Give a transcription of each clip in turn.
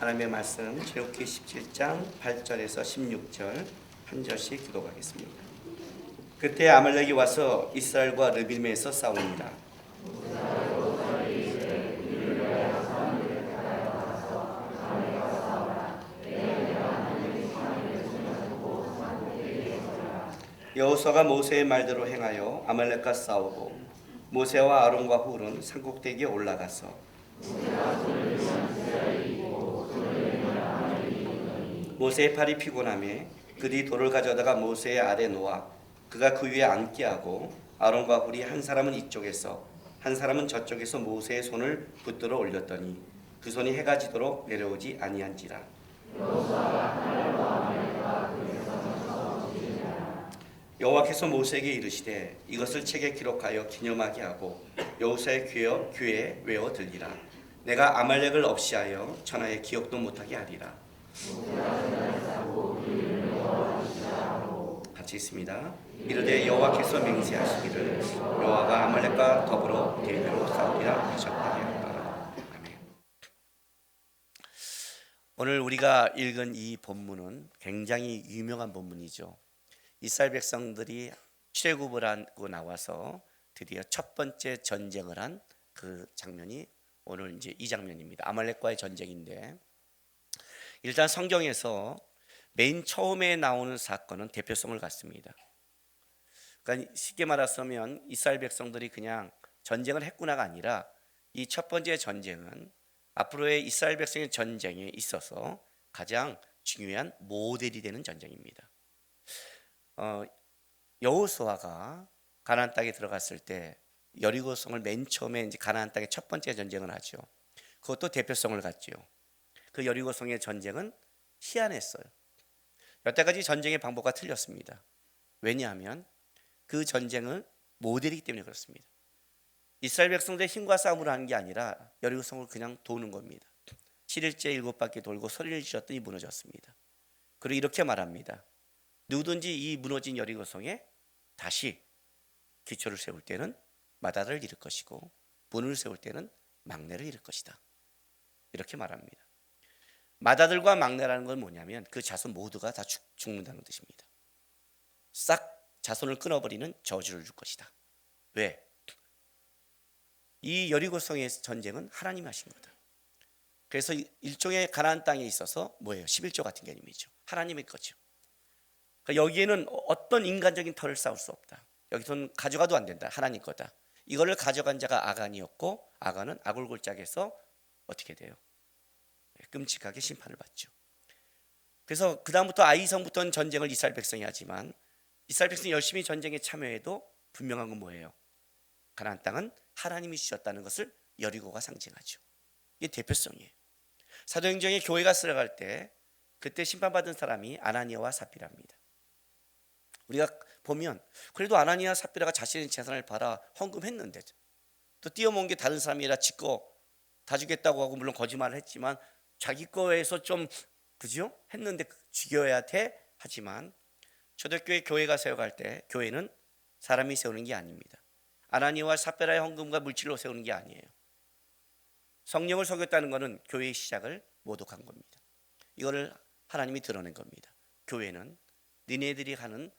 하나님의 말씀 출애굽기 17장 8절에서 16절 한 절씩 기도하겠습니다. 그때 아말렉이 와서 이스라엘과 르비딤에서 싸우니라. 여호수아가 모세의 말대로 행하여 아말렉과 싸우고 모세와 아론과 훌은 산꼭대기에 올라가서 모세의 팔이 피곤하매 그들이 돌을 가져다가 모세의 아래 놓아 그가 그 위에 앉게 하고 아론과 훌이 한 사람은 이쪽에서 한 사람은 저쪽에서 모세의 손을 붙들어 올렸더니 그 손이 해가 지도록 내려오지 아니한지라. 여호와께서 모세에게 이르시되 이것을 책에 기록하여 기념하게 하고 여호수아의 귀에 외워 들리라. 내가 아말렉을 없이하여 천하에 기억도 못하게 하리라. 같이 있습니다. 이르되 여호와께서 맹세하시기를 여호와가 아말렉과 더불어 대대로 싸우리라 하셨다게 하노라. 아멘. 오늘 우리가 읽은 이 본문은 굉장히 유명한 본문이죠. 이스라엘 백성들이 출애굽을 하고 나와서 드디어 첫 번째 전쟁을 한 그 장면이 오늘 이제 이 장면입니다. 아말렉과의 전쟁인데, 일단 성경에서 맨 처음에 나오는 사건은 대표성을 갖습니다. 그러니까 쉽게 말하자면 이스라엘 백성들이 그냥 전쟁을 했구나가 아니라 이 첫 번째 전쟁은 앞으로의 이스라엘 백성의 전쟁에 있어서 가장 중요한 모델이 되는 전쟁입니다. 여호수아가 가나안 땅에 들어갔을 때 여리고성을 맨 처음에 이제 가나안 땅의 첫 번째 전쟁을 하죠. 그것도 대표성을 갖죠. 그 여리고성의 전쟁은 희한했어요. 여태까지 전쟁의 방법과 틀렸습니다. 왜냐하면 그 전쟁을 모델이기 때문에 그렇습니다. 이스라엘 백성들의 힘과 싸움을 하는 게 아니라 여리고성을 그냥 도는 겁니다. 7일째 7바퀴 돌고 소리를 지르더니 무너졌습니다. 그리고 이렇게 말합니다. 누구든지 이 무너진 여리고성에 다시 기초를 세울 때는 마다를 잃을 것이고 문을 세울 때는 막내를 잃을 것이다. 이렇게 말합니다. 마다들과 막내라는 건 뭐냐면 그 자손 모두가 다 죽는다는 뜻입니다. 싹 자손을 끊어버리는 저주를 줄 것이다. 왜? 이 여리고성의 전쟁은 하나님이 하신 거다. 그래서 일종의 가나안 땅에 있어서 뭐예요? 11조 같은 개념이죠. 하나님의 거죠. 그러니까 여기에는 어떤 인간적인 털을 쌓을 수 없다. 여기서는 가져가도 안 된다. 하나님 거다. 이거를 가져간 자가 아간이었고, 아간은 아골골짝에서 어떻게 돼요? 끔찍하게 심판을 받죠. 그래서 그 다음부터 아이성부터는 전쟁을 이스라엘 백성이 하지만 이스라엘 백성이 열심히 전쟁에 참여해도 분명한 건 뭐예요? 가나안 땅은 하나님이 주셨다는 것을 여리고가 상징하죠. 이게 대표성이에요. 사도행전에 교회가 들어갈 때 그때 심판받은 사람이 아나니아와 삽비라입니다. 우리가 보면 그래도 아나니아 삽비라가 자신의 재산을 팔아 헌금했는데 또 띄어먹은 게 다른 사람이 아니라 지 거 다 주겠다고 하고 물론 거짓말을 했지만 자기 거에서 좀 그죠? 했는데 죽여야 돼? 하지만 초대교회 교회가 세워갈 때 교회는 사람이 세우는 게 아닙니다. 아나니아와 삽비라의 헌금과 물질로 세우는 게 아니에요. 성령을 속였다는 것은 교회의 시작을 모독한 겁니다. 이거를 하나님이 드러낸 겁니다. 교회는 니네들이 하는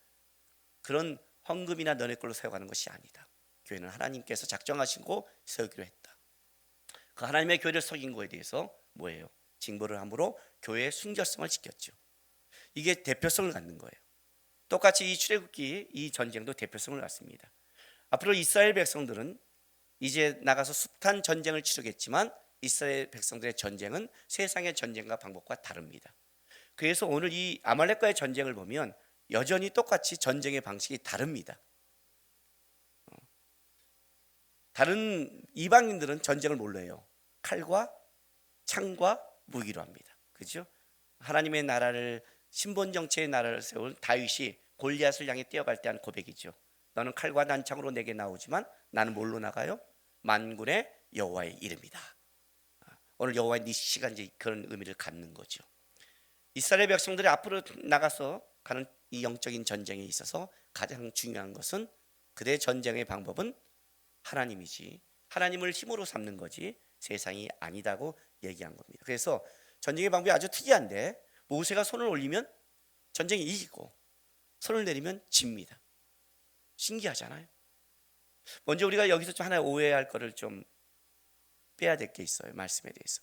그런 헌금이나 너네 걸로 세워가는 것이 아니다. 교회는 하나님께서 작정하시고 세우기로 했다. 그 하나님의 교회를 속인 거에 대해서 뭐예요? 징벌을 함으로 교회의 순결성을 지켰죠. 이게 대표성을 갖는 거예요. 똑같이 이 출애굽기 이 전쟁도 대표성을 갖습니다. 앞으로 이스라엘 백성들은 이제 나가서 숱한 전쟁을 치르겠지만 이스라엘 백성들의 전쟁은 세상의 전쟁과 방법과 다릅니다. 그래서 오늘 이 아말렉과의 전쟁을 보면 여전히 똑같이 전쟁의 방식이 다릅니다. 다른 이방인들은 전쟁을 뭘로 해요? 칼과 창과 무기로 합니다. 그렇죠? 하나님의 나라를 신본 정체의 나라를 세운 다윗이 골리앗을 향해 뛰어갈 때 한 고백이죠. 너는 칼과 난창으로 내게 나오지만 나는 뭘로 나가요? 만군의 여호와의 이름이다. 오늘 여호와의 니시가 이제 그런 의미를 갖는 거죠. 이스라엘 백성들이 앞으로 나가서 가는 이 영적인 전쟁에 있어서 가장 중요한 것은 그들의 전쟁의 방법은 하나님이지 하나님을 힘으로 삼는 거지 세상이 아니다고 얘기한 겁니다. 그래서 전쟁의 방법이 아주 특이한데 모세가 손을 올리면 전쟁이 이기고 손을 내리면 집니다. 신기하잖아요. 먼저 우리가 여기서 좀 하나 오해할 거를 좀 빼야 될 게 있어요. 말씀에 대해서.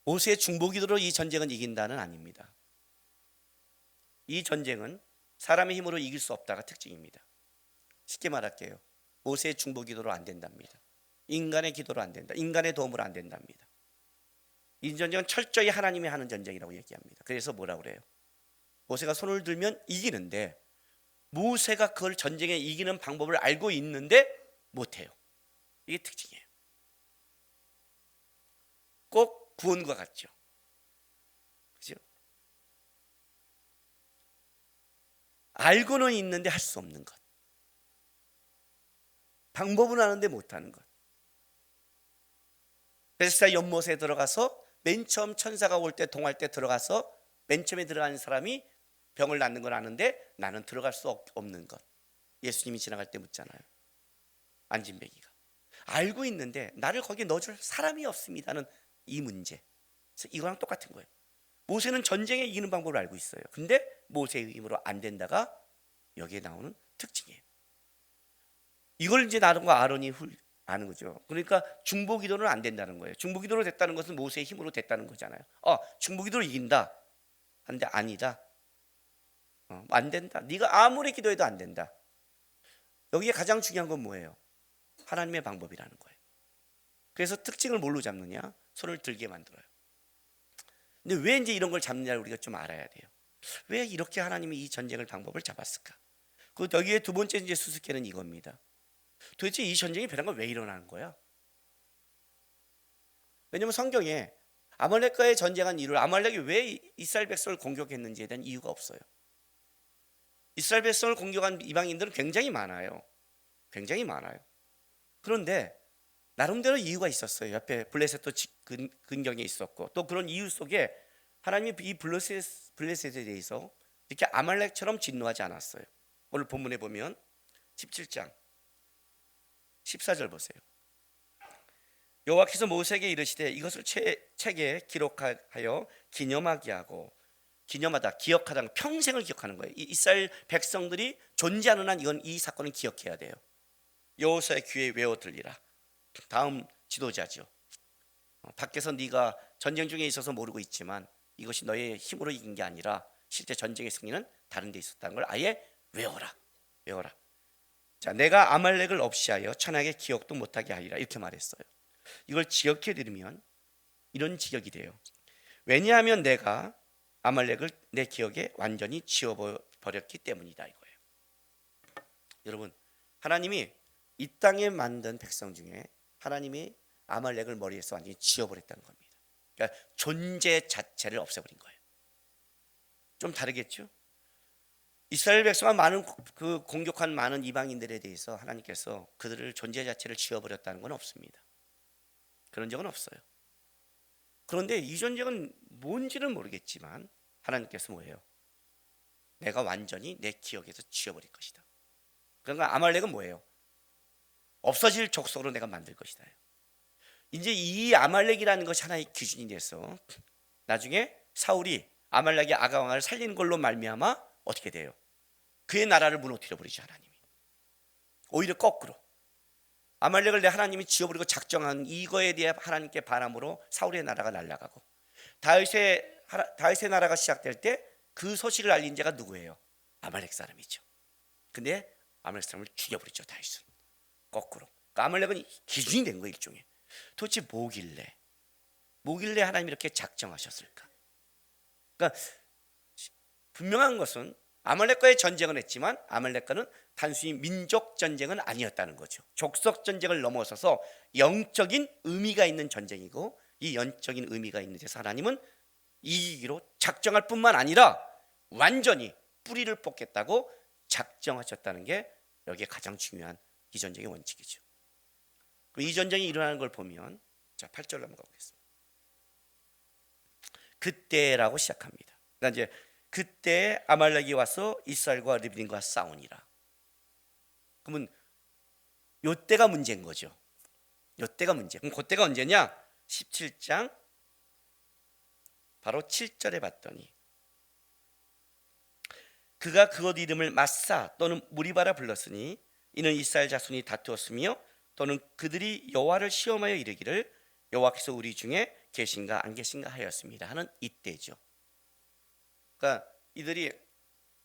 모세의 중보기도로 이 전쟁은 이긴다는 아닙니다. 이 전쟁은 사람의 힘으로 이길 수 없다가 특징입니다. 쉽게 말할게요. 모세의 중보기도로 안 된답니다. 인간의 기도로 안 된다. 인간의 도움으로 안 된답니다. 이 전쟁은 철저히 하나님이 하는 전쟁이라고 얘기합니다. 그래서 뭐라고 그래요? 모세가 손을 들면 이기는데 모세가 그걸 전쟁에 이기는 방법을 알고 있는데 못해요. 이게 특징이에요. 꼭 구원과 같죠. 그죠? 알고는 있는데 할 수 없는 것. 방법은 아는데 못하는 것. 베스다 연못에 들어가서 맨 처음 천사가 올 때 동할 때 들어가서 맨 처음에 들어가는 사람이 병을 낫는 걸 아는데 나는 들어갈 수 없는 것. 예수님이 지나갈 때 묻잖아요. 안진뱅이가 알고 있는데 나를 거기에 넣어줄 사람이 없습니다는 이 문제. 그래서 이거랑 똑같은 거예요. 모세는 전쟁에 이기는 방법을 알고 있어요. 근데 모세의 힘으로 안 된다가 여기에 나오는 특징이에요. 이걸 이제 나름과 아론이 아는 거죠. 그러니까 중보기도는 안 된다는 거예요. 중보기도로 됐다는 것은 모세의 힘으로 됐다는 거잖아요. 중보기도로 이긴다. 한데 아니다. 안 된다. 네가 아무리 기도해도 안 된다. 여기에 가장 중요한 건 뭐예요? 하나님의 방법이라는 거예요. 그래서 특징을 뭘로 잡느냐? 손을 들게 만들어요. 근데 왜 이제 이런 걸 잡느냐를 우리가 좀 알아야 돼요. 왜 이렇게 하나님이 이 전쟁을 방법을 잡았을까? 그 여기에 두 번째 이제 수수께는 이겁니다. 도대체 이 전쟁이 벼랑간 왜 일어나는 거야? 왜냐하면 성경에 아말렉과의 전쟁한 이유를 아말렉이 왜 이스라엘 백성을 공격했는지에 대한 이유가 없어요. 이스라엘 백성을 공격한 이방인들은 굉장히 많아요. 굉장히 많아요. 그런데 나름대로 이유가 있었어요. 옆에 블레셋도 근경에 있었고 또 그런 이유 속에 하나님이 이 블레셋에 대해서 이렇게 아말렉처럼 진노하지 않았어요. 오늘 본문에 보면 17장 14절 보세요. 여호와께서 모세에게 이르시되 이것을 책에 기록하여 기념하게 하고 기념하다, 기억하다, 평생을 기억하는 거예요. 이스라엘 백성들이 존재하는 한 이 사건을 기억해야 돼요. 여호수아의 귀에 외워 들리라. 다음 지도자죠. 밖에서 네가 전쟁 중에 있어서 모르고 있지만 이것이 너의 힘으로 이긴 게 아니라 실제 전쟁의 승리는 다른 데 있었다는 걸 아예 외워라. 자, 내가 아말렉을 없이 하여 천하게 기억도 못하게 하리라 이렇게 말했어요. 이걸 지역해 드리면 이런 지역이 돼요. 왜냐하면 내가 아말렉을 내 기억에 완전히 지워버렸기 때문이다 이거예요. 여러분, 하나님이 이 땅에 만든 백성 중에 하나님이 아말렉을 머리에서 완전히 지워버렸다는 겁니다. 그러니까 존재 자체를 없애버린 거예요. 좀 다르겠죠? 이스라엘 백성과 많은 그 공격한 많은 이방인들에 대해서 하나님께서 그들을 존재 자체를 지워버렸다는 건 없습니다. 그런 적은 없어요. 그런데 이 전쟁은 뭔지는 모르겠지만 하나님께서 뭐예요? 내가 완전히 내 기억에서 지워버릴 것이다. 그러니까 아말렉은 뭐예요? 없어질 족속으로 내가 만들 것이다. 이제 이 아말렉이라는 것이 하나의 기준이 돼서 나중에 사울이 아말렉의 아가왕을 살리는 걸로 말미암아 어떻게 돼요? 그의 나라를 무너뜨려 버리죠. 하나님이. 오히려 거꾸로 아말렉을 내 하나님이 지어버리고 작정한 이거에 대해 하나님께 바람으로 사울의 나라가 날아가고 다윗의 나라가 시작될 때 그 소식을 알린 자가 누구예요? 아말렉 사람이죠. 근데 아말렉 사람을 죽여버리죠. 다윗은 거꾸로. 그러니까 아말렉은 기준이 된 거예요. 일종의. 도대체 뭐길래 하나님이 이렇게 작정하셨을까? 그러니까 분명한 것은 아말렉과의 전쟁은 했지만 아말렉과는 단순히 민족 전쟁은 아니었다는 거죠. 족속 전쟁을 넘어서서 영적인 의미가 있는 전쟁이고 이 영적인 의미가 있는 데서 하나님은 이기기로 작정할 뿐만 아니라 완전히 뿌리를 뽑겠다고 작정하셨다는 게 여기에 가장 중요한 이 전쟁의 원칙이죠. 이 전쟁이 일어나는 걸 보면 자 8절 넘어가 보겠습니다. 그때라고 시작합니다. 그러니까 이제 그때 아말렉이 와서 이스라엘과 르브딘과 싸우니라. 그러면 요때가 문제인 거죠. 요때가 문제. 그럼 그때가 언제냐? 17장 바로 7절에 봤더니 그가 그곳 이름을 마사 또는 무리바라 불렀으니 이는 이스라엘 자손이 다투었으며 또는 그들이 여호와를 시험하여 이르기를 여호와께서 우리 중에 계신가 안 계신가 하였습니다 하는 이때죠. 그러니까 이들이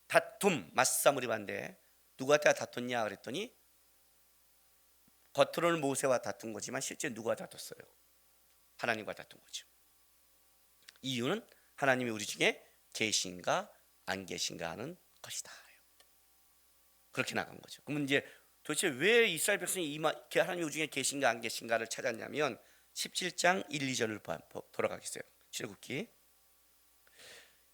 다툼 마사 무리바인데 누구한테 다퉜냐 그랬더니 겉으로는 모세와 다툰 거지만 실제 누가 다퉜어요? 하나님과 다툰 거죠. 이유는 하나님이 우리 중에 계신가 안 계신가 하는 것이다. 그렇게 나간 거죠. 그러면 이제 도대체 왜 이스라엘 백성이 하나님이 우리 중에 계신가 안 계신가를 찾았냐면 17장 1, 2절을 돌아가겠어요. 출애굽기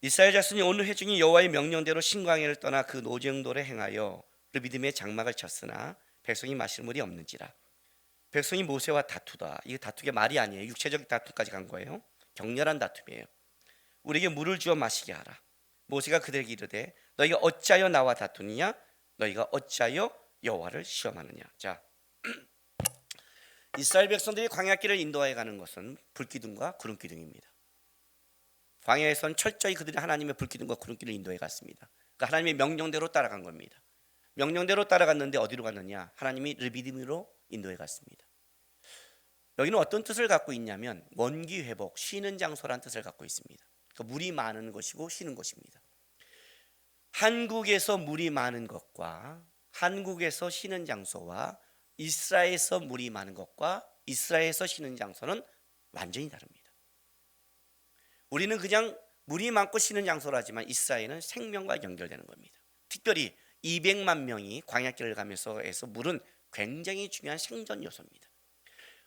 이스라엘 자손이 오늘 회중이 여호와의 명령대로 신광야를 떠나 그 노정도를 행하여 르비딤의 장막을 쳤으나 백성이 마실 물이 없는지라. 백성이 모세와 다투다. 이게 다투게 말이 아니에요. 육체적 다툼까지 간 거예요. 격렬한 다툼이에요. 우리에게 물을 주어 마시게 하라. 모세가 그들에게 이르되 너희가 어찌하여 나와 다투느냐? 너희가 어찌하여 여호와를 시험하느냐? 자, 이스라엘 백성들이 광야길을 인도하여 가는 것은 불기둥과 구름기둥입니다. 광야에선 철저히 그들이 하나님의 불기둥과 구름길을 인도해 갔습니다. 그러니까 하나님의 명령대로 따라간 겁니다. 명령대로 따라갔는데 어디로 갔느냐? 하나님이 르비딤으로 인도해 갔습니다. 여기는 어떤 뜻을 갖고 있냐면 원기 회복, 쉬는 장소라는 뜻을 갖고 있습니다. 그러니까 물이 많은 곳이고 쉬는 곳입니다. 한국에서 물이 많은 것과 한국에서 쉬는 장소와 이스라엘에서 물이 많은 것과 이스라엘에서 쉬는 장소는 완전히 다릅니다. 우리는 그냥 물이 많고 쉬는 장소라지만 이스라엘은 생명과 연결되는 겁니다. 특별히 200만 명이 광야길을 가면서 해서 물은 굉장히 중요한 생존 요소입니다.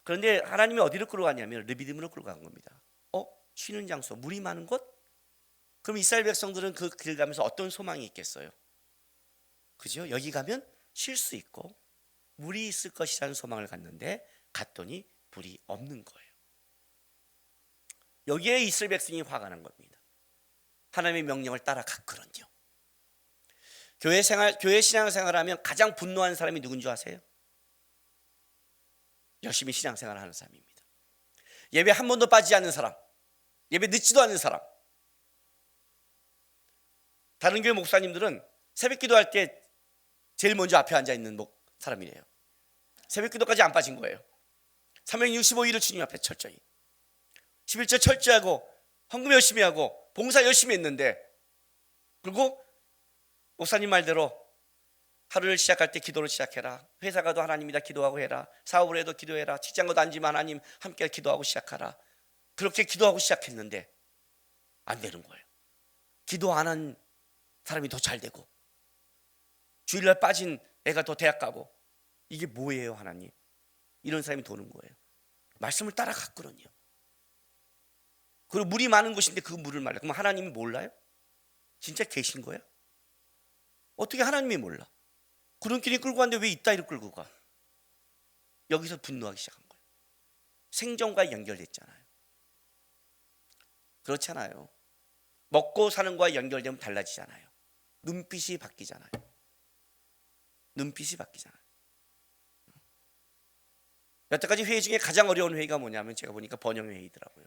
그런데 하나님이 어디로 끌어가냐면 르비딤으로 끌어간 겁니다. 쉬는 장소, 물이 많은 곳? 그럼 이스라엘 백성들은 그 길 가면서 어떤 소망이 있겠어요? 그죠? 여기 가면 쉴 수 있고 물이 있을 것이라는 소망을 갖는데 갔더니 물이 없는 거예요. 여기에 이스라엘 백성이 화가 난 겁니다. 하나님의 명령을 따라갔거든요. 교회 신앙생활하면 가장 분노한 사람이 누군 줄 아세요? 열심히 신앙생활을 하는 사람입니다. 예배 한 번도 빠지지 않는 사람, 예배 늦지도 않는 사람. 다른 교회 목사님들은 새벽 기도할 때 제일 먼저 앞에 앉아 있는 사람이래요. 새벽 기도까지 안 빠진 거예요. 365일을 주님 앞에 철저히 11절 철저히 하고 헌금 열심히 하고 봉사 열심히 했는데, 그리고 목사님 말대로 하루를 시작할 때 기도를 시작해라. 회사 가도 하나님이다 기도하고 해라. 사업을 해도 기도해라. 직장 가도 앉으면 하나님 함께 기도하고 시작하라. 그렇게 기도하고 시작했는데 안 되는 거예요. 기도 안 한 사람이 더 잘 되고 주일날 빠진 애가 더 대학 가고, 이게 뭐예요 하나님? 이런 사람이 도는 거예요. 말씀을 따라갔거든요. 그리고 물이 많은 곳인데 그 물을 말려. 그럼 하나님이 몰라요? 진짜 계신 거야? 어떻게 하나님이 몰라? 구름길이 끌고 갔는데 왜 이따위로 끌고 가? 여기서 분노하기 시작한 거예요. 생존과 연결됐잖아요. 그렇잖아요. 먹고 사는 거와 연결되면 달라지잖아요. 눈빛이 바뀌잖아요. 눈빛이 바뀌잖아요. 여태까지 회의 중에 가장 어려운 회의가 뭐냐면 제가 보니까 번영회의더라고요.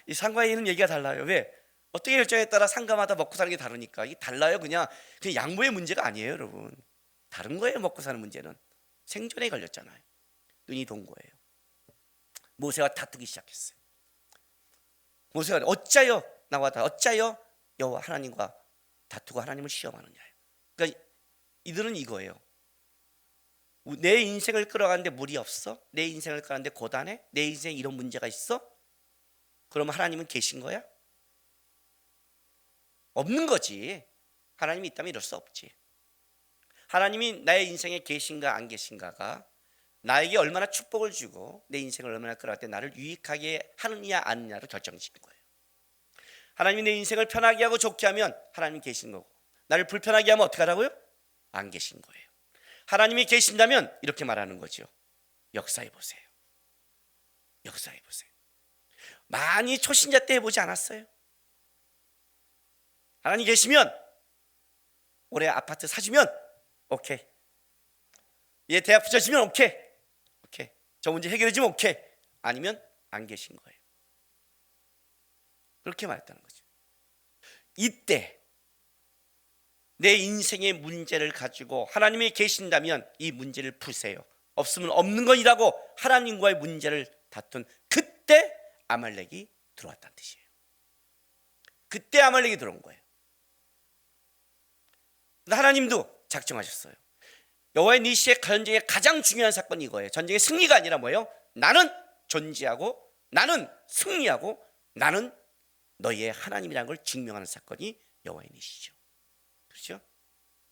이 상가회의는 얘기가 달라요. 왜? 어떻게 결정에 따라 상가마다 먹고 사는 게 다르니까. 이게 달라요. 그냥 양보의 문제가 아니에요 여러분. 다른 거예요. 먹고 사는 문제는 생존에 걸렸잖아요. 눈이 돈 거예요. 모세와 다투기 시작했어요. 모세가 어찌하여 나와 어찌하여 여호와 하나님과 다투고 하나님을 시험하느냐요. 그러니까 이들은 이거예요. 내 인생을 끌어가는데 물이 없어? 내 인생을 끌어가는데 고단해? 내 인생에 이런 문제가 있어? 그러면 하나님은 계신 거야? 없는 거지. 하나님이 있다면 이럴 수 없지. 하나님이 나의 인생에 계신가 안 계신가가 나에게 얼마나 축복을 주고 내 인생을 얼마나 끌어갈 때 나를 유익하게 하느냐 아느냐로 결정짓는 거예요. 하나님이 내 인생을 편하게 하고 좋게 하면 하나님 계신 거고, 나를 불편하게 하면 어떻게 하라고요? 안 계신 거예요. 하나님이 계신다면 이렇게 말하는 거죠. 역사해 보세요. 역사해 보세요. 많이 초신자 때 해보지 않았어요? 하나님 계시면 올해 아파트 사주면 오케이, 얘 대학 붙여주면 오케이, 오케이, 저 문제 해결해주면 오케이. 아니면 안 계신 거예요. 그렇게 말했다는 거죠. 이때 내 인생의 문제를 가지고 하나님이 계신다면 이 문제를 푸세요. 없으면 없는 것이라고 하나님과의 문제를 다툰 그때 아말렉이 들어왔다는 뜻이에요. 그때 아말렉이 들어온 거예요. 하나님도 작정하셨어요. 여호와의 니시의 전쟁의 가장 중요한 사건이 이거예요. 전쟁의 승리가 아니라 뭐예요? 나는 존재하고 나는 승리하고 나는 너희의 하나님이라는 걸 증명하는 사건이 여호와의 니시죠. 그렇죠?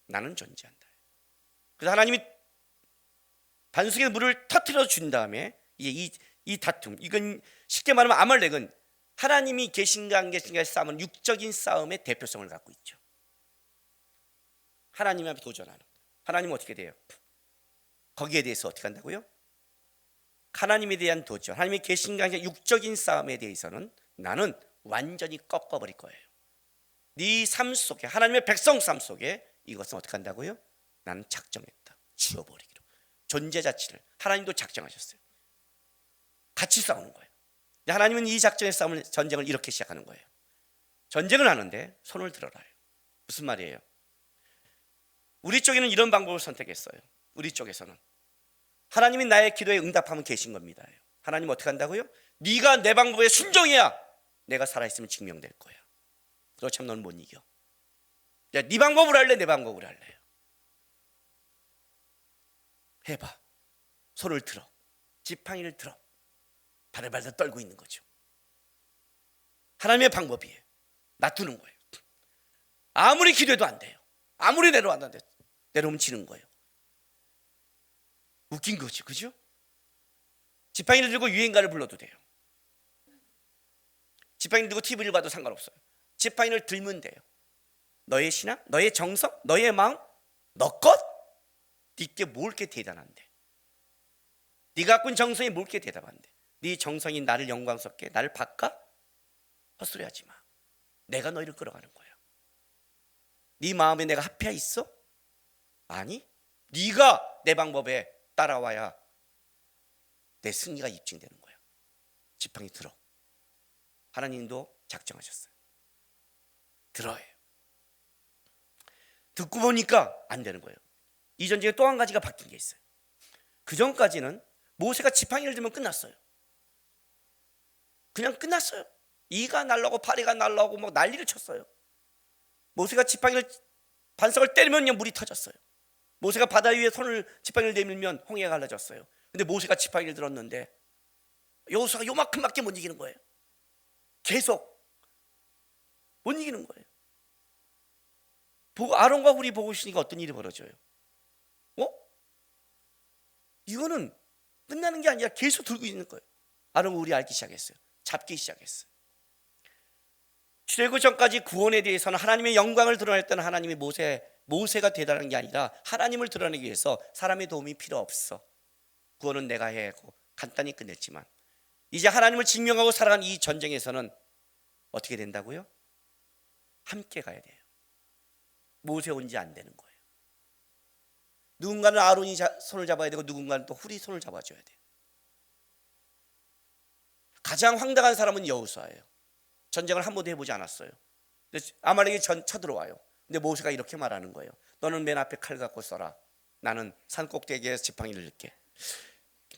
나는 존재한다. 그래서 하나님이 반석의 물을 터뜨려 준 다음에 이제 이 다툼, 이건 쉽게 말하면 아말렉은 하나님이 계신가 안 계신가의 싸움은 육적인 싸움의 대표성을 갖고 있죠. 하나님 앞에 도전하는. 하나님은 어떻게 돼요? 거기에 대해서 어떻게 한다고요? 하나님에 대한 도전, 하나님이 계신가 아닌가 육적인 싸움에 대해서는 나는 완전히 꺾어버릴 거예요. 네 삶 속에, 하나님의 백성 삶 속에 이것은 어떻게 한다고요? 나는 작정했다. 지워버리기로. 존재 자체를 하나님도 작정하셨어요. 같이 싸우는 거예요. 하나님은 이 작정의 싸움을, 전쟁을 이렇게 시작하는 거예요. 전쟁을 하는데 손을 들어라요. 무슨 말이에요? 우리 쪽에는 이런 방법을 선택했어요. 우리 쪽에서는 하나님이 나의 기도에 응답하면 계신 겁니다. 하나님 어떻게 한다고요? 네가 내 방법에 순종해야 내가 살아있으면 증명될 거야. 그렇지만 너는 못 이겨. 야, 네 방법으로 할래? 내 방법으로 할래요? 해봐. 손을 들어. 지팡이를 들어. 바들바들 떨고 있는 거죠. 하나님의 방법이에요. 놔두는 거예요. 아무리 기도해도 안 돼요. 아무리 내려왔는데 내려오면 지는 거예요. 웃긴 거죠, 그죠? 지팡이를 들고 유행가를 불러도 돼요. 지팡이를 들고 TV를 봐도 상관없어요. 지팡이를 들면 돼요. 너의 신앙, 너의 정성, 너의 마음, 너 것? 네게 뭘 게 대단한데? 네가 갖고 있는 정성이 뭘 게 대단한데? 네 정성이 나를 영광스럽게, 나를 바꿔? 헛소리하지 마. 내가 너희를 끌어가는 거야. 네 마음에 내가 합해 있어? 아니, 네가 내 방법에 따라와야 내 승리가 입증되는 거야. 지팡이 들어. 하나님도 작정하셨어요. 들어요. 듣고 보니까 안 되는 거예요. 이 전쟁에 또 한 가지가 바뀐 게 있어요. 그 전까지는 모세가 지팡이를 들면 끝났어요. 그냥 끝났어요. 이가 날라오고 파리가 날라오고 막 난리를 쳤어요. 모세가 반석을 때리면 그냥 물이 터졌어요. 모세가 바다 위에 지팡이를 내밀면 홍해가 갈라졌어요. 근데 모세가 지팡이를 들었는데 여호수아가 요만큼밖에 못 이기는 거예요. 계속 못 이기는 거예요. 아론과 훌이 보고 있으니까 어떤 일이 벌어져요? 이거는 끝나는 게 아니라 계속 들고 있는 거예요. 아론과 훌이 알기 시작했어요. 잡기 시작했어요. 출애굽 전까지 구원에 대해서는 하나님의 영광을 드러냈던 하나님이 모세가 대단한 게 아니라 하나님을 드러내기 위해서 사람의 도움이 필요 없어. 구원은 내가 해야 하고 간단히 끝냈지만 이제 하나님을 증명하고 살아간 이 전쟁에서는 어떻게 된다고요? 함께 가야 돼요. 모세 혼자 안 되는 거예요. 누군가는 아론이 손을 잡아야 되고 누군가는 또 훌이 손을 잡아줘야 돼요. 가장 황당한 사람은 여호수아예요. 전쟁을 한 번도 해보지 않았어요. 아말렉이 쳐들어와요. 근데 모세가 이렇게 말하는 거예요. 너는 맨 앞에 칼 갖고 써라. 나는 산 꼭대기에서 지팡이를 넣게.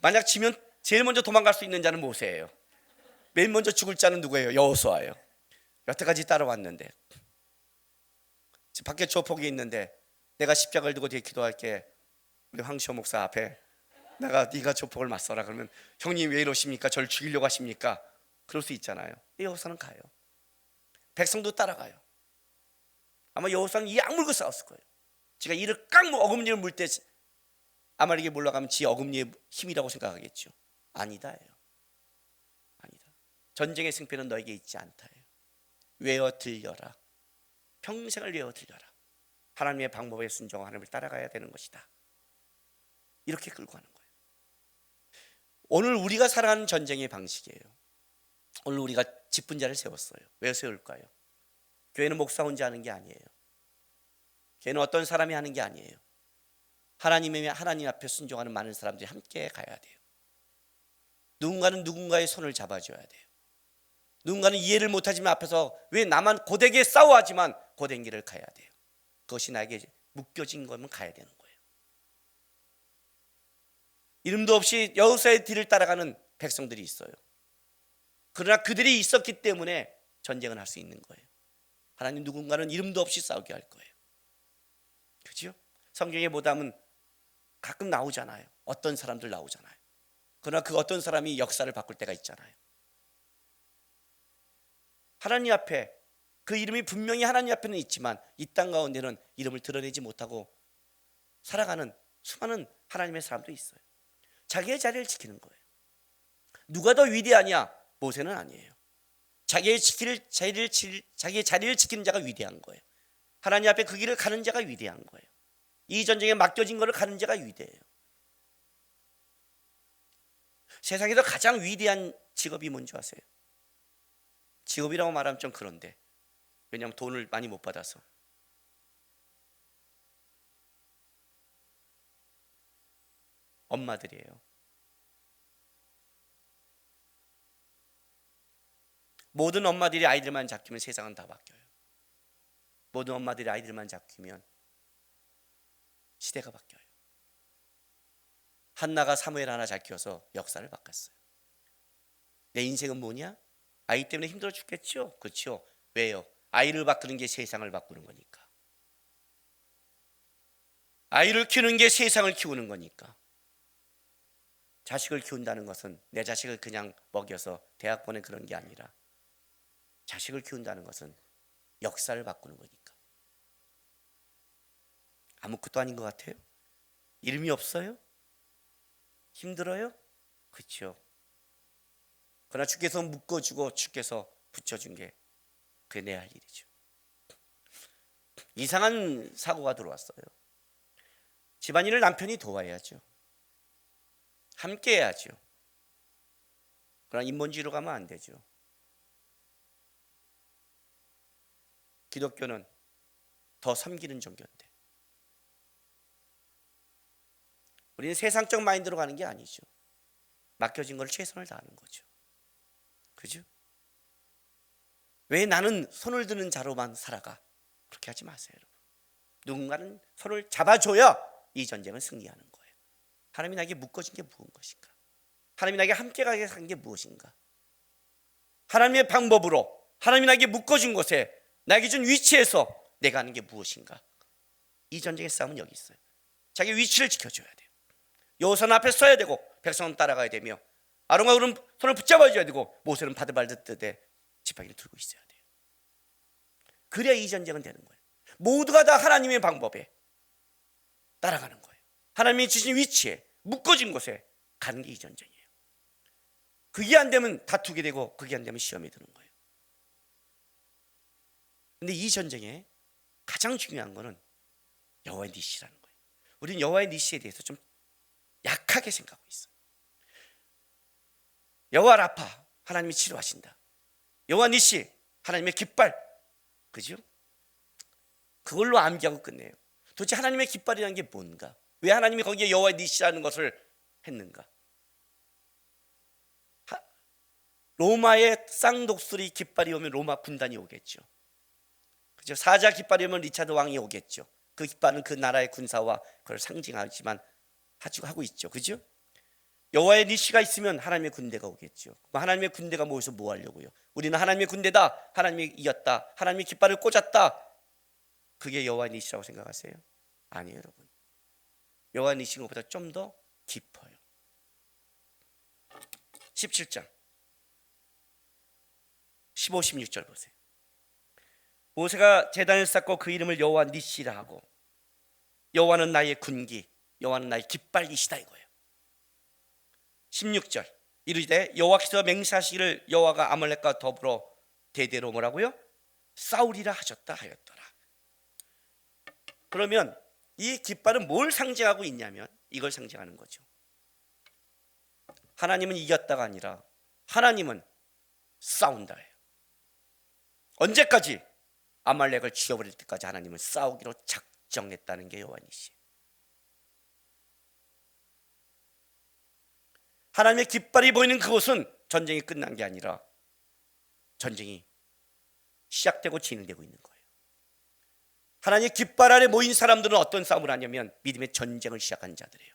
만약 지면 제일 먼저 도망갈 수 있는 자는 모세예요. 맨 먼저 죽을 자는 누구예요? 여호수아예요. 여태까지 따라왔는데 밖에 조폭이 있는데 내가 십자가를 두고 뒤에 기도할게. 우리 황시호 목사 앞에 네가 조폭을 맞서라. 그러면 형님 왜 이러십니까? 저를 죽이려고 하십니까? 그럴 수 있잖아요. 여호수아는 가요. 백성도 따라가요. 아마 여호수아는 이 악물고 싸웠을 거예요. 지가 이를 어금니를 물 때 아말렉이 몰라가면 지 어금니의 힘이라고 생각하겠죠. 아니다예요. 아니다. 전쟁의 승패는 너에게 있지 않다예요. 외워 들려라. 평생을 외워 들려라. 하나님의 방법에 순종하고 하나님을 따라가야 되는 것이다. 이렇게 끌고 가는 거예요. 오늘 우리가 살아가는 전쟁의 방식이에요. 오늘 우리가 직분자를 세웠어요. 왜 세울까요? 교회는 목사 혼자 하는 게 아니에요. 교회는 어떤 사람이 하는 게 아니에요. 하나님 앞에 순종하는 많은 사람들이 함께 가야 돼요. 누군가는 누군가의 손을 잡아줘야 돼요. 누군가는 이해를 못하지만 앞에서 왜 나만 고되게 싸워하지만 고된 길을 가야 돼요. 그것이 나에게 묶여진 거면 가야 되는 거예요. 이름도 없이 여호수아의 뒤를 따라가는 백성들이 있어요. 그러나 그들이 있었기 때문에 전쟁을 할 수 있는 거예요. 하나님 누군가는 이름도 없이 싸우게 할 거예요. 그렇죠? 성경에 보다면 가끔 나오잖아요. 어떤 사람들 나오잖아요. 그러나 그 어떤 사람이 역사를 바꿀 때가 있잖아요. 하나님 앞에 그 이름이 분명히 하나님 앞에는 있지만 이 땅 가운데는 이름을 드러내지 못하고 살아가는 수많은 하나님의 사람도 있어요. 자기의 자리를 지키는 거예요. 누가 더 위대하냐? 모세는 아니에요. 자기의 자리를 지키는 자가 위대한 거예요. 하나님 앞에 그 길을 가는 자가 위대한 거예요. 이 전쟁에 맡겨진 것을 가는 자가 위대해요. 세상에서 가장 위대한 직업이 뭔지 아세요? 직업이라고 말하면 좀 그런데, 왜냐하면 돈을 많이 못 받아서. 엄마들이에요. 모든 엄마들이 아이들만 잡히면 세상은 다 바뀌어요. 모든 엄마들이 아이들만 잡히면 시대가 바뀌어요. 한나가 사무엘 하나 잘 키워서 역사를 바꿨어요. 내 인생은 뭐냐? 아이 때문에 힘들어 죽겠죠? 그렇죠? 왜요? 아이를 바꾸는 게 세상을 바꾸는 거니까. 아이를 키우는 게 세상을 키우는 거니까. 자식을 키운다는 것은 내 자식을 그냥 먹여서 대학 보내 그런 게 아니라 자식을 키운다는 것은 역사를 바꾸는 거니까. 아무것도 아닌 것 같아요? 이름이 없어요? 힘들어요? 그렇죠. 그러나 주께서 묶어주고 주께서 붙여준 게 그게 내 할 일이죠. 이상한 사고가 들어왔어요. 집안일을 남편이 도와야죠. 함께 해야죠. 그러나 인본주의로 가면 안 되죠. 기독교는 더 섬기는 종교인데 우리는 세상적 마인드로 가는 게 아니죠. 맡겨진 걸 최선을 다하는 거죠. 그죠? 왜 나는 손을 드는 자로만 살아가? 그렇게 하지 마세요, 여러분. 누군가는 손을 잡아줘야 이 전쟁을 승리하는 거예요. 하나님이 나에게 묶어진 게 무슨 것인가? 하나님이 나에게 함께 가게 한 게 무엇인가? 하나님의 방법으로 하나님이 나에게 묶어준 곳에 나에게 준 위치에서 내가 하는 게 무엇인가? 이 전쟁의 싸움은 여기 있어요. 자기 위치를 지켜줘야 돼요. 여호수아는 앞에 서야 되고 백성은 따라가야 되며 아론과 울은 손을 붙잡아줘야 되고 모세는 바들바들 뜨되 지팡이를 들고 있어야 돼요. 그래야 이 전쟁은 되는 거예요. 모두가 다 하나님의 방법에 따라가는 거예요. 하나님이 주신 위치에 묶어진 곳에 가는 게 이 전쟁이에요. 그게 안 되면 다투게 되고 그게 안 되면 시험에 드는 거예요. 근데 이 전쟁에 가장 중요한 거는 여호와의 니시라는 거예요. 우리는 여호와의 니시에 대해서 좀 약하게 생각하고 있어요. 여호와 라파, 하나님이 치료하신다. 여호와 니시, 하나님의 깃발, 그죠? 그걸로 암기하고 끝내요. 도대체 하나님의 깃발이라는 게 뭔가? 왜 하나님이 거기에 여호와 니시라는 것을 했는가? 로마의 쌍독수리 깃발이 오면 로마 군단이 오겠죠. 그죠? 사자 깃발이 오면 리차드 왕이 오겠죠. 그 깃발은 그 나라의 군사와 그걸 상징하지만 하고 있죠. 그죠? 여호와의 니시가 있으면 하나님의 군대가 오겠죠. 하나님의 군대가 모여서 뭐 하려고요? 우리는 하나님의 군대다. 하나님이 이겼다. 하나님의 깃발을 꽂았다. 그게 여호와의 니시라고 생각하세요? 아니에요, 여러분. 여호와의 니시인 것보다 좀 더 깊어요. 17장 15, 16절 보세요. 모세가 제단을 쌓고 그 이름을 여호와 니시라 하고 여호와는 나의 군기, 여호와는 나의 깃발이시다 이거예요. 16절 이르되 여호와께서 맹세하시기를 여호와가 아말렉과 더불어 대대로 뭐라고요? 싸우리라 하셨다 하였더라. 그러면 이 깃발은 뭘 상징하고 있냐면 이걸 상징하는 거죠. 하나님은 이겼다가 아니라 하나님은 싸운다예요. 언제까지? 아말렉을 죽여버릴 때까지 하나님은 싸우기로 작정했다는 게 여호와 니시. 하나님의 깃발이 보이는 그곳은 전쟁이 끝난 게 아니라 전쟁이 시작되고 진행되고 있는 거예요. 하나님의 깃발 아래 모인 사람들은 어떤 싸움을 하냐면 믿음의 전쟁을 시작한 자들이에요.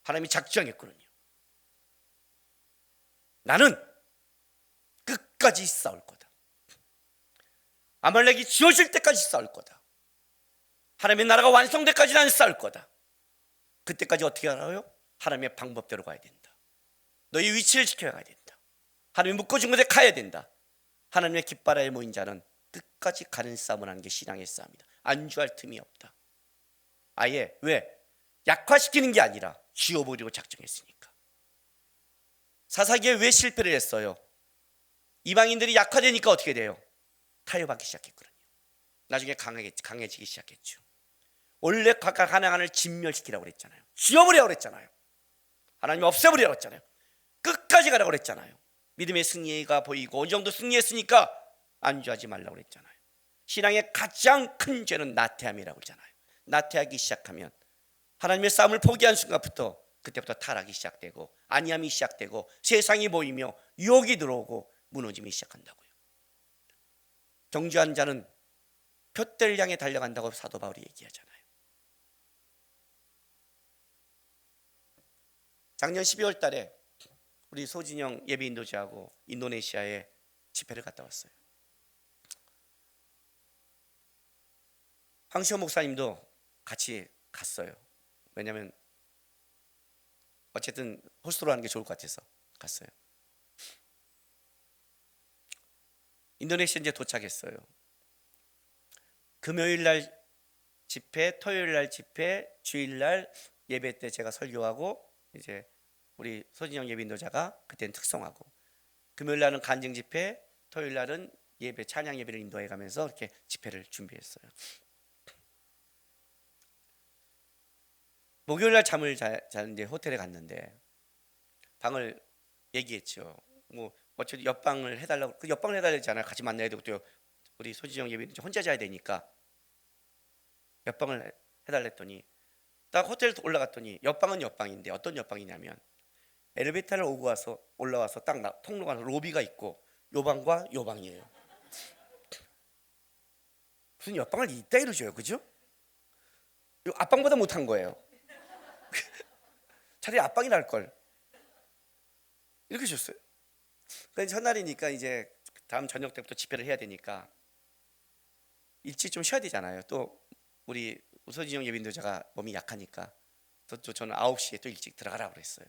하나님이 작정했거든요. 나는 끝까지 싸울 거다. 아말렉이 지워질 때까지 싸울 거다. 하나님의 나라가 완성될 때까지 나는 싸울 거다. 그때까지 어떻게 알아요? 하나님의 방법대로 가야 된다. 너희 위치를 지켜야 된다. 하나님이 묶어준 곳에 가야 된다. 하나님의 깃발 아래 모인 자는 끝까지 가는 싸움을 하는 게 신앙의 싸움이다. 안주할 틈이 없다. 아예 왜? 약화시키는 게 아니라 쥐어버리고 작정했으니까. 사사기에 왜 실패를 했어요? 이방인들이 약화되니까 어떻게 돼요? 타협하기 시작했거든요. 나중에 강해지기 시작했죠. 원래 가나안을 진멸시키라고 그랬잖아요. 쥐어버리라고 그랬잖아요. 하나님 없애버리라고 그랬잖아요. 끝까지 가라고 그랬잖아요. 믿음의 승리가 보이고 어느 정도 승리했으니까 안주하지 말라고 그랬잖아요. 신앙의 가장 큰 죄는 나태함이라고 그러잖아요. 나태하기 시작하면 하나님의 싸움을 포기한 순간부터 그때부터 타락이 시작되고 안이함이 시작되고 세상이 보이며 유혹이 들어오고 무너짐이 시작한다고요. 경주한 자는 푯대를 향해 달려간다고 사도 바울이 얘기하잖아요. 작년 12월 달에 우리 소진영 예비 인도자하고 인도네시아에 집회를 갔다 왔어요. 황시호 목사님도 같이 갔어요. 왜냐하면 어쨌든 호스트로 하는 게 좋을 것 같아서 갔어요. 인도네시아 이제 도착했어요. 금요일 날 집회, 토요일 날 집회, 주일 날 예배 때 제가 설교하고 이제 우리 소진영 예비 인도자가 그때는 특송하고 금요일 날은 간증 집회, 토요일 날은 예배 찬양 예배를 인도해 가면서 이렇게 집회를 준비했어요. 목요일 날 잠을 자는데 호텔에 갔는데 방을 얘기했죠. 뭐 어차피 옆방을 해달라고, 그 옆방을 해달라잖아요. 같이 만나야 되고 또 우리 소지정 예비 혼자 자야 되니까 옆방을 해달랬더니 딱 호텔 올라갔더니 옆방은 옆방인데 어떤 옆방이냐면 엘리베이터를 오고 와서 올라와서 딱 통로가 로비가 있고 요 방과 요 방이에요. 무슨 옆방을 이따 이러줘요, 그죠? 요 앞방보다 못한 거예요. 차라리 앞방이 나을 걸. 이렇게 줬어요. 그러니까 첫날이니까 이제 다음 저녁 때부터 집회를 해야 되니까 일찍 좀 쉬어야 되잖아요. 또 우리 우서진영 예비인도자가 몸이 약하니까 또 저는 9시에 또 일찍 들어가라고 그랬어요.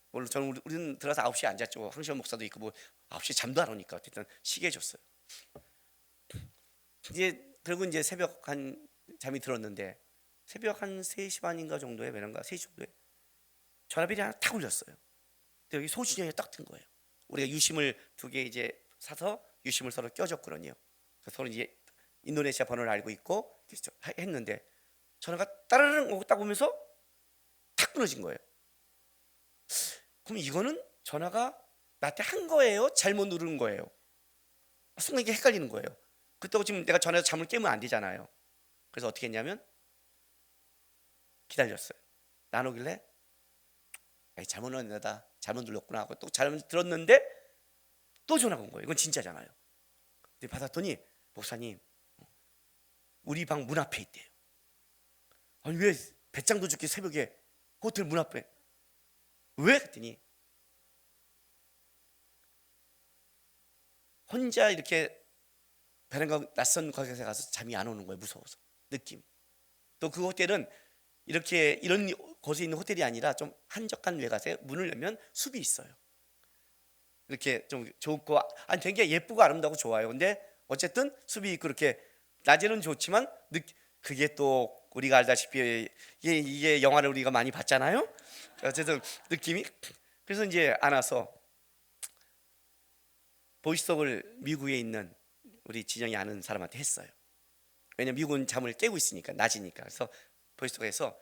물론 저는 우리는 들어가서 9시에 앉았죠. 황시원 목사도 있고 뭐 9시에 잠도 안 오니까 어쨌든 쉬게 해줬어요. 그리고 이제 새벽 한 잠이 들었는데 새벽 한 3시 반인가 정도에 왜냐가 3시 정도에 전화벨이 하나 탁 울렸어요. 근데 여기 소진영이 딱 튼 거예요. 우리가 유심을 2개 이제 사서 유심을 서로 껴줬거든요. 그래서 서로 이제 인도네시아 번호를 알고 있고 했는데 전화가 따르릉 오고 딱 오면서 탁 끊어진 거예요. 그럼 이거는 전화가 나한테 한 거예요? 잘못 누른 거예요? 순간 이게 헷갈리는 거예요. 그렇다고 지금 내가 전화해서 잠을 깨면 안 되잖아요. 그래서 어떻게 했냐면 기다렸어요. 나누길래 잘못 눌렀다, 잘못 눌렀구나 하고 또 잘못 들었는데 또 전화가 온 거예요. 이건 진짜잖아요. 근데 받았더니 목사님 우리 방 문 앞에 있대요. 아니 왜 배짱도 죽게 새벽에 호텔 문 앞에 왜? 그랬더니 혼자 이렇게 베란다 낯선 곳에 가서 잠이 안 오는 거예요. 무서워서. 느낌. 또 그 호텔은 이렇게 이런 곳에 있는 호텔이 아니라 좀 한적한 외곽에 문을 열면 숲이 있어요. 이렇게 좀 좋고 아니 되게 예쁘고 아름다우고 좋아요. 근데 어쨌든 숲이 있고 그렇게 낮에는 좋지만 그게 또 우리가 알다시피 이게 영화를 우리가 많이 봤잖아요. 어쨌든 느낌이 그래서 이제 안 와서 보이스톡을 미국에 있는 우리 진영이 아는 사람한테 했어요. 왜냐면 미국은 잠을 깨고 있으니까 낮이니까. 그래서 보이스톡에서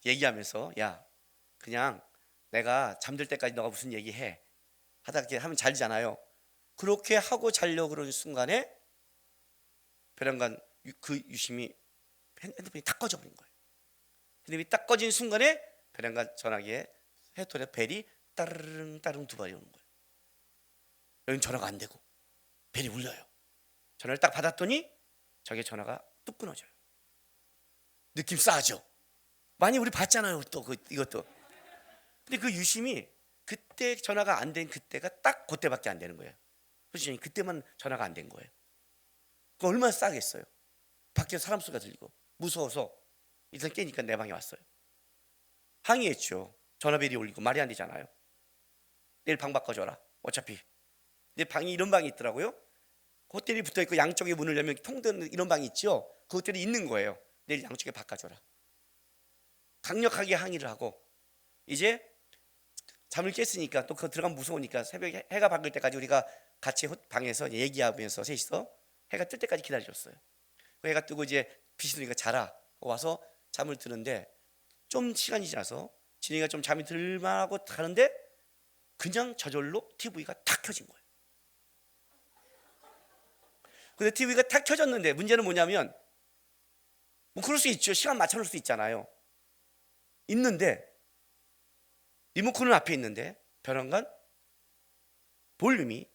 얘기하면서 야 그냥 내가 잠들 때까지 너가 무슨 얘기해 하다 이렇게 하면 잘잖아요. 그렇게 하고 자려고 그러는 순간에 베란간 그 유심이 핸드폰이 딱 꺼져버린 거예요. 핸드폰이 딱 꺼진 순간에 베란간 전화기에 헤드폰에 벨이 따르릉 따르릉 2발이 오는 거예요. 여긴 전화가 안 되고 벨이 울려요. 전화를 딱 받았더니 저게 전화가 뚝 끊어져요. 느낌 싸하죠? 많이 우리 봤잖아요. 또 이것도. 근데 그 유심이 그때 전화가 안 된 그때가 딱 그때밖에 안 되는 거예요. 그렇죠? 그때만 전화가 안 된 거예요. 그 얼마나 싸겠어요. 밖에 사람 소리가 들리고 무서워서 일단 깨니까 내 방에 왔어요. 항의했죠. 전화벨이 울리고 말이 안 되잖아요. 내일 방 바꿔줘라. 어차피 내 방이 이런 방이 있더라고요. 호텔이 붙어있고 양쪽에 문을 열면 통든 이런 방이 있죠. 그 호텔이 있는 거예요. 내일 양쪽에 바꿔줘라. 강력하게 항의를 하고 이제 잠을 깼으니까 또 그 들어가면 무서우니까 새벽에 해가 밝을 때까지 우리가 같이 방에서 얘기하면서 셋이서 해가 뜰 때까지 기다려줬어요. 그 해가 뜨고 이제 비시누이가 자라 와서 잠을 드는데 좀 시간이 지나서 진이가 좀 잠이 들만하고 가는데 그냥 저절로 TV가 탁 켜진 거예요. 근데 TV가 탁 켜졌는데 문제는 뭐냐면 뭐 그럴 수 있죠. 시간 맞춰놓을 수 있잖아요. 있는데 리모컨은 앞에 있는데 변환관 볼륨이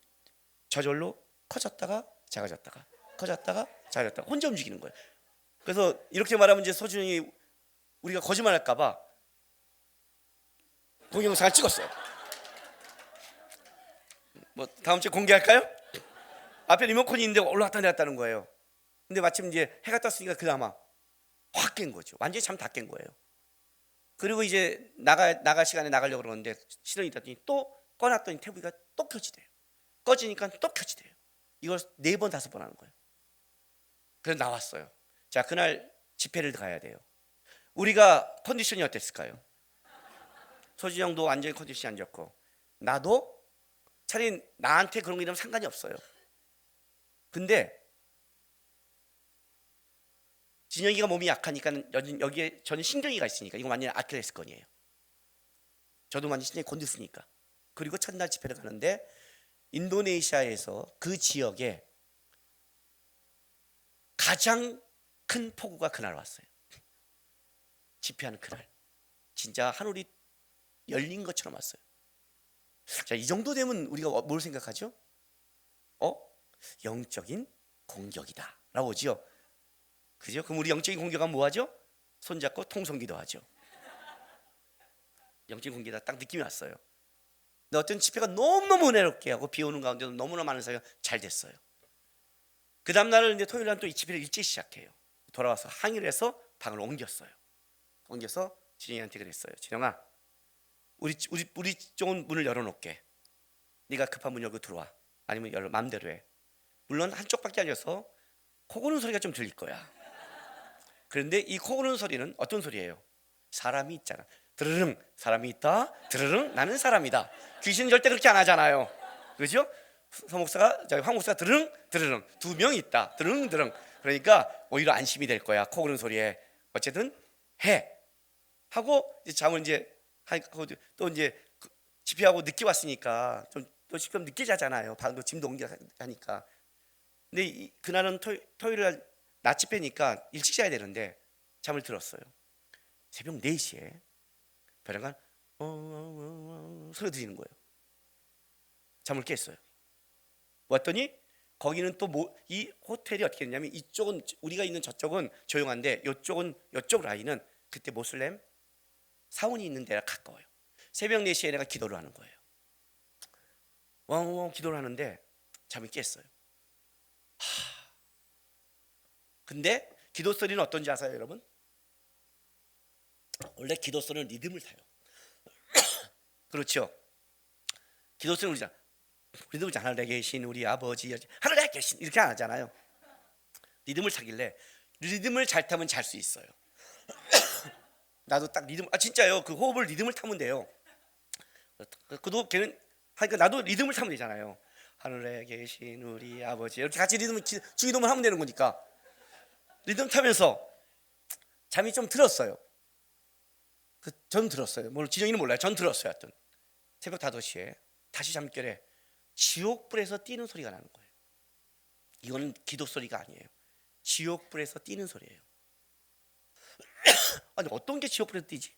저절로 커졌다가 작아졌다가 커졌다가 작아졌다가 혼자 움직이는 거예요. 그래서 이렇게 말하면 이제 소준이 우리가 거짓말할까봐 동영상을 찍었어요. 뭐 다음 주에 공개할까요? 앞에 리모컨이 있는데 올라갔다 내렸다는 거예요. 근데 마침 이제 해가 떴으니까 그나마 확 깬 거죠. 완전히 잠 다 깬 거예요. 그리고 이제 나갈 시간에 나가려고 그러는데 시동이 있더니 또 꺼놨더니 TV가 또 켜지대요. 꺼지니까 또 켜지대요. 이걸 4번 5번 하는 거예요. 그래서 나왔어요. 자, 그날 집회를 가야 돼요. 우리가 컨디션이 어땠을까요? 소진이 형도 완전히 컨디션이 안 좋고 나도 차라리 나한테 그런 거 이러면 상관이 없어요. 근데 진영이가 몸이 약하니까 여기에 저는 신경이가 있으니까 이거 완전히 아킬레스건이에요. 저도 완전히 신경이 곤두쓰니까. 그리고 첫날 집회를 가는데 인도네시아에서 그 지역에 가장 큰 폭우가 그날 왔어요. 집회하는 그날 진짜 하늘이 열린 것처럼 왔어요. 자, 이 정도 되면 우리가 뭘 생각하죠? 영적인 공격이다 라고 하죠. 그죠? 그럼 우리 영적인 공격은 뭐 하죠? 손잡고 통성기도 하죠. 영적인 공격이다 딱 느낌이 왔어요. 근데 어떤 집회가 너무너무 은혜롭게 하고 비 오는 가운데도 너무나 많은 사회가 잘 됐어요. 그 다음 날은 이제 토요일 날 또 이 집회를 일찍 시작해요. 돌아와서 항의를 해서 방을 옮겼어요. 옮겨서 진영이한테 그랬어요. 진영아, 우리 쪽은 문을 열어놓게. 네가 급한 문 열고 들어와. 아니면 마음대로 해. 물론 한쪽밖에 아니어서 코 고는 소리가 좀 들릴 거야. 그런데 이 코 고는 소리는 어떤 소리예요? 사람이 있잖아. 드르릉 사람이 있다. 드르릉 나는 사람이다. 귀신은 절대 그렇게 안 하잖아요. 그렇죠? 황 목사가 드르릉 드르릉 2명이 있다. 드르릉 드르릉. 그러니까 오히려 안심이 될 거야. 코 고는 소리에. 어쨌든 해 하고 이제 잠을 이제 하고 또 이제 집회하고 늦게 왔으니까 또 지금 늦게 자잖아요. 방도 짐도 옮겨 하니까. 근데 그날은 토요일 날 낮 집회니까 일찍 자야 되는데 잠을 들었어요. 새벽 4시에 벼랑간 소리 들리는 거예요. 잠을 깼어요. 왔더니 거기는 또 이 호텔이 어떻게 됐냐면 이쪽은 우리가 있는 저쪽은 조용한데 이쪽 라인은 그때 모슬렘 사원이 있는 데랑 가까워요. 새벽 4시에 내가 기도를 하는 거예요. 왕왕 기도를 하는데 잠이 깼어요. 근데 기도 소리는 어떤지 아세요, 여러분? 원래 기도 소리는 리듬을 타요. 그렇죠? 기도 소리는 리듬을 하늘에 계신 우리 아버지, 하늘에 계신 이렇게 안 하잖아요. 리듬을 타길래 리듬을 잘 타면 잘 수 있어요. 나도 딱 리듬 진짜요. 그 호흡을 리듬을 타면 돼요. 그도 걔는 하니까 나도 리듬을 타면 되잖아요. 하늘에 계신 우리 아버지 이렇게 같이 리듬을 주기도만 하면 되는 거니까 리듬 타면서 잠이 좀 들었어요. 전 들었어요. 진영이는 몰라요. 전 들었어요. 하여튼 새벽 5시에 다시 잠결에 지옥불에서 뛰는 소리가 나는 거예요. 이거는 기도 소리가 아니에요. 지옥불에서 뛰는 소리예요. 아니 어떤 게 지옥불에서 뛰지?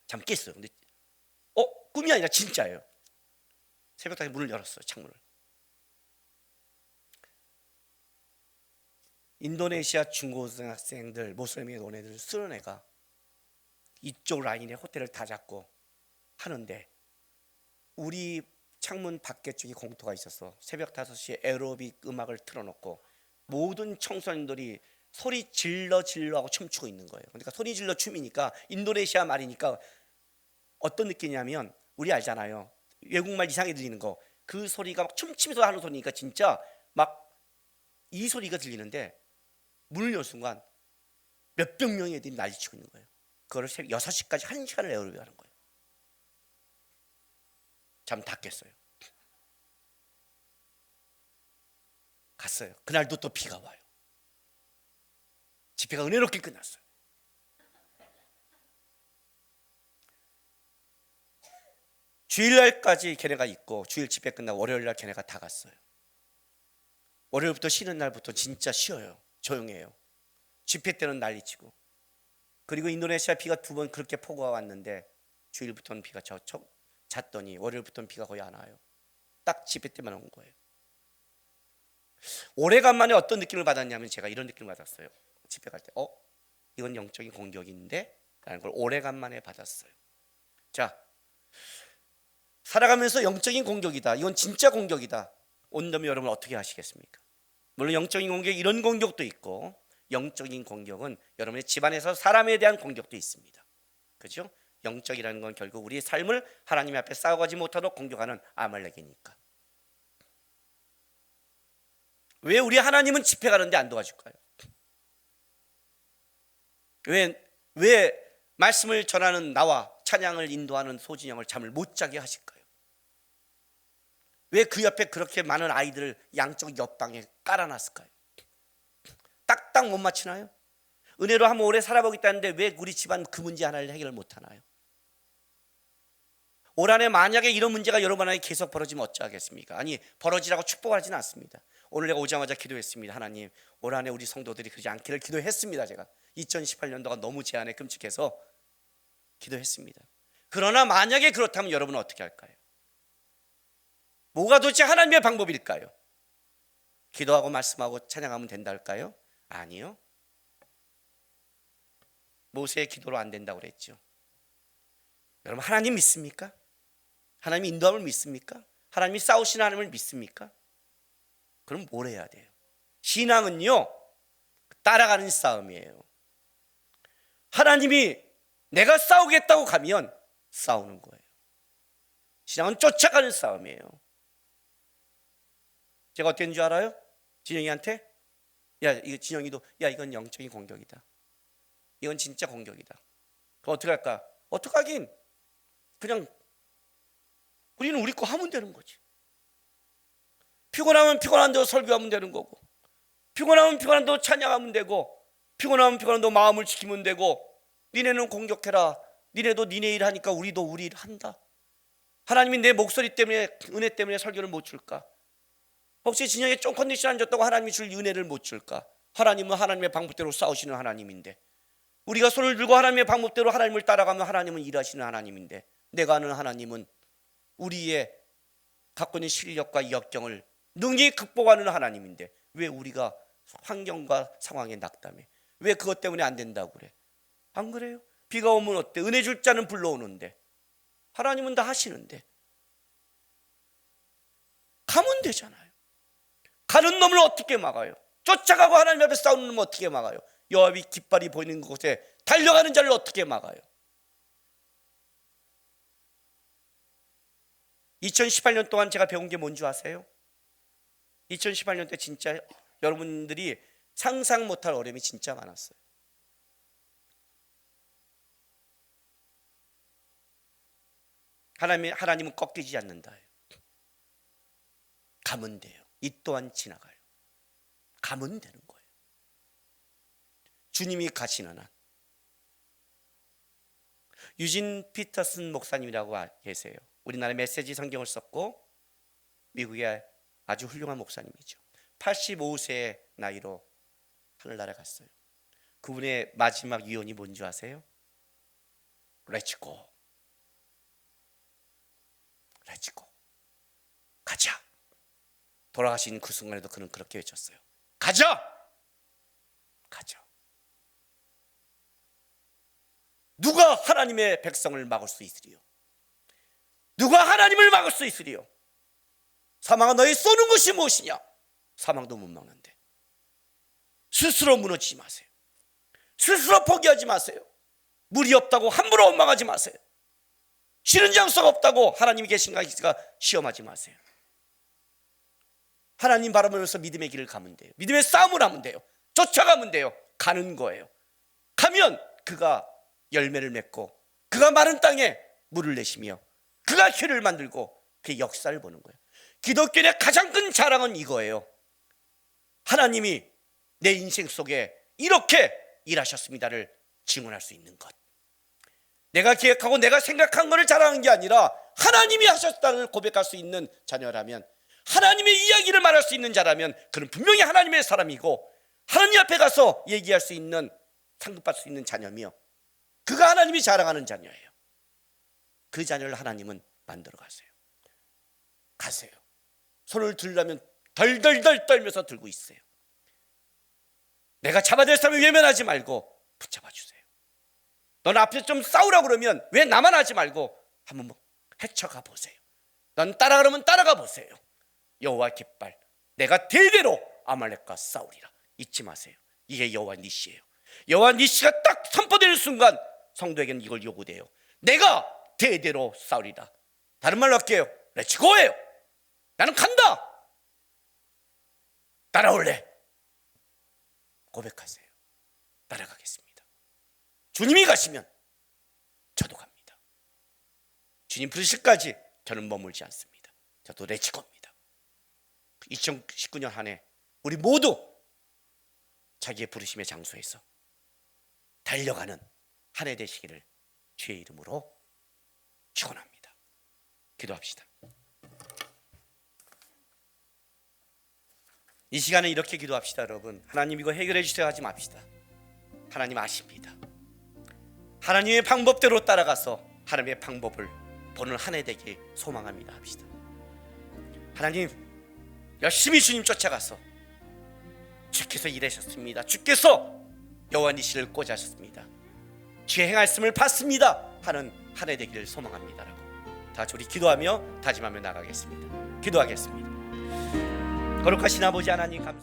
잠 깼어요. 근데 꿈이 아니라 진짜예요. 새벽 5시에 문을 열었어요. 창문을. 인도네시아 중고등학생들 모슬림의 노네들 쓸어내가 이쪽 라인에 호텔을 다 잡고 하는데 우리 창문 밖에 쪽에 공터가 있어서 새벽 5시에 에어로빅 음악을 틀어놓고 모든 청소년들이 소리 질러 하고 춤추고 있는 거예요. 그러니까 소리 질러 춤이니까 인도네시아 말이니까 어떤 느낌이냐면 우리 알잖아요. 외국말 이상하게 들리는 거. 그 소리가 막 춤추면서 하는 소리니까 진짜 막 이 소리가 들리는데 문을 열 순간 몇백 명의 애들이 난리치고 있는 거예요. 그거를 새벽 6시까지 1시간을 에어로빅 하는 거예요. 잠 다 깼어요. 갔어요. 그날도 또 비가 와요. 집회가 은혜롭게 끝났어요. 주일날까지 걔네가 있고 주일 집회 끝나고 월요일날 걔네가 다 갔어요. 월요일부터 쉬는 날부터 진짜 쉬어요. 조용해요. 집회 때는 난리치고. 그리고 인도네시아 비가 2번 그렇게 폭우가 왔는데 주일부터는 비가 잤더니 월요일부터는 비가 거의 안 와요. 딱 집회 때만 온 거예요. 오래간만에 어떤 느낌을 받았냐면 제가 이런 느낌을 받았어요. 집회 갈 때 이건 영적인 공격인데 라는 걸 오래간만에 받았어요. 자, 살아가면서 영적인 공격이다, 이건 진짜 공격이다 온다면 여러분 어떻게 하시겠습니까? 물론 영적인 공격 이런 공격도 있고 영적인 공격은 여러분의 집안에서 사람에 대한 공격도 있습니다. 그렇죠? 영적이라는 건 결국 우리의 삶을 하나님 앞에 싸워가지 못하도록 공격하는 아말렉이니까. 왜 우리 하나님은 집회 가는데 안 도와줄까요? 왜 말씀을 전하는 나와 찬양을 인도하는 소진영을 잠을 못 자게 하실까요? 왜 그 옆에 그렇게 많은 아이들을 양쪽 옆방에 깔아놨을까요? 딱딱 못 맞추나요? 은혜로 한번 오래 살아보겠다는데 왜 우리 집안 그 문제 하나를 해결을 못하나요? 올 한해 만약에 이런 문제가 여러분 안에 계속 벌어지면 어쩌겠습니까? 아니, 벌어지라고 축복하지는 않습니다. 오늘 내가 오자마자 기도했습니다. 하나님, 올 한해 우리 성도들이 그러지 않기를 기도했습니다. 제가 2018년도가 너무 제 안에 끔찍해서 기도했습니다. 그러나 만약에 그렇다면 여러분은 어떻게 할까요? 뭐가 도대체 하나님의 방법일까요? 기도하고 말씀하고 찬양하면 된다 할까요? 아니요. 모세의 기도로 안 된다고 그랬죠. 여러분, 하나님 믿습니까? 하나님의 인도함을 믿습니까? 하나님이 싸우시는 하나님을 믿습니까? 그럼 뭘 해야 돼요? 신앙은요, 따라가는 싸움이에요. 하나님이 내가 싸우겠다고 가면 싸우는 거예요. 신앙은 쫓아가는 싸움이에요. 제가 어땠는 줄 알아요? 진영이한테 진영이도 이건 영적인 공격이다, 이건 진짜 공격이다. 그럼 어떻게 할까? 어떡하긴, 그냥 우리는 우리 거 하면 되는 거지. 피곤하면 피곤한 대로 설교하면 되는 거고, 피곤하면 피곤한 대로 찬양하면 되고, 피곤하면 피곤한 대로 마음을 지키면 되고, 니네는 공격해라, 니네도 니네 일 하니까 우리도 우리 일 한다. 하나님이 내 목소리 때문에, 은혜 때문에 설교를 못 줄까? 혹시 진영에 좀 컨디션 안 좋다고 하나님이 줄 은혜를 못 줄까? 하나님은 하나님의 방법대로 싸우시는 하나님인데, 우리가 손을 들고 하나님의 방법대로 하나님을 따라가면 하나님은 일하시는 하나님인데, 내가 아는 하나님은 우리의 갖고 있는 실력과 역경을 능히 극복하는 하나님인데, 왜 우리가 환경과 상황에 낙담해? 왜 그것 때문에 안 된다고 그래? 안 그래요? 비가 오면 어때? 은혜 줄 자는 불러오는데, 하나님은 다 하시는데 가면 되잖아요. 가는 놈을 어떻게 막아요? 쫓아가고 하나님 앞에 싸우는 놈을 어떻게 막아요? 여호와의 깃발이 보이는 곳에 달려가는 자를 어떻게 막아요? 2018년 동안 제가 배운 게 뭔지 아세요? 2018년 때 진짜 여러분들이 상상 못할 어려움이 진짜 많았어요. 하나님은 꺾이지 않는다. 가면 돼요. 이 또한 지나가요. 가면 되는 거예요. 주님이 가시는 한. 유진 피터슨 목사님이라고 계세요. 우리나라 메시지 성경을 썼고 미국의 아주 훌륭한 목사님이죠. 85세의 나이로 하늘나라 갔어요. 그분의 마지막 유언이 뭔지 아세요? Let's go. Let's go. 가자. 돌아가신 그 순간에도 그는 그렇게 외쳤어요. 가자. 가죠. 누가 하나님의 백성을 막을 수 있으리요? 누가 하나님을 막을 수 있으리요? 사망아, 너희 쏘는 것이 무엇이냐? 사망도 못 막는데. 스스로 무너지지 마세요. 스스로 포기하지 마세요. 물이 없다고 함부로 원망하지 마세요. 쉬는 장소가 없다고 하나님이 계신가 시험하지 마세요. 하나님 바라보면서 믿음의 길을 가면 돼요. 믿음의 싸움을 하면 돼요. 쫓아가면 돼요. 가는 거예요. 가면 그가 열매를 맺고 그가 마른 땅에 물을 내시며 그가 길을 만들고 그의 역사를 보는 거예요. 기독교의 가장 큰 자랑은 이거예요. 하나님이 내 인생 속에 이렇게 일하셨습니다를 증언할 수 있는 것. 내가 기획하고 내가 생각한 것을 자랑하는 게 아니라 하나님이 하셨다를 고백할 수 있는 자녀라면, 하나님의 이야기를 말할 수 있는 자라면 그는 분명히 하나님의 사람이고 하나님 앞에 가서 얘기할 수 있는, 상급받을 수 있는 자녀며 그가 하나님이 자랑하는 자녀예요. 그 자녀를 하나님은 만들어 가세요. 가세요. 손을 들려면 덜덜덜 떨면서 들고 있어요. 내가 잡아낼 사람을 외면하지 말고 붙잡아 주세요. 넌 앞에서 좀 싸우라고 그러면 왜 나만 하지 말고 한번 헤쳐가 보세요. 넌 따라가려면 따라가 보세요. 여호와 깃발, 내가 대대로 아말렉과 싸우리라. 잊지 마세요. 이게 여호와 니시예요. 여호와 니시가 딱 선포되는 순간 성도에게는 이걸 요구돼요. 내가 대대로 싸우리라. 다른 말로 할게요. 렛츠고예요. 나는 간다. 따라올래? 고백하세요. 따라가겠습니다. 주님이 가시면 저도 갑니다. 주님 부르실까지 저는 머물지 않습니다. 저도 렛츠고입니다. 2019년 한 해 우리 모두 자기의 부르심의 장소에서 달려가는 한 해 되시기를 주의 이름으로 축원합니다. 기도합시다. 이 시간에 이렇게 기도합시다. 여러분, 하나님 이거 해결해 주세요 하지 맙시다. 하나님 아십니다. 하나님의 방법대로 따라가서 하나님의 방법을 보는 한 해 되길 소망합니다 합시다. 하나님, 열심히 주님 쫓아가서 주께서 일하셨습니다. 주께서 여호와 니시를 꽂으셨습니다. 주의 행하심을 받습니다 하는 한 해 되기를 소망합니다라고 다 같이 우리 기도하며 다짐하며 나가겠습니다. 기도하겠습니다. 거룩하신 아버지 하나님, 감사합니다.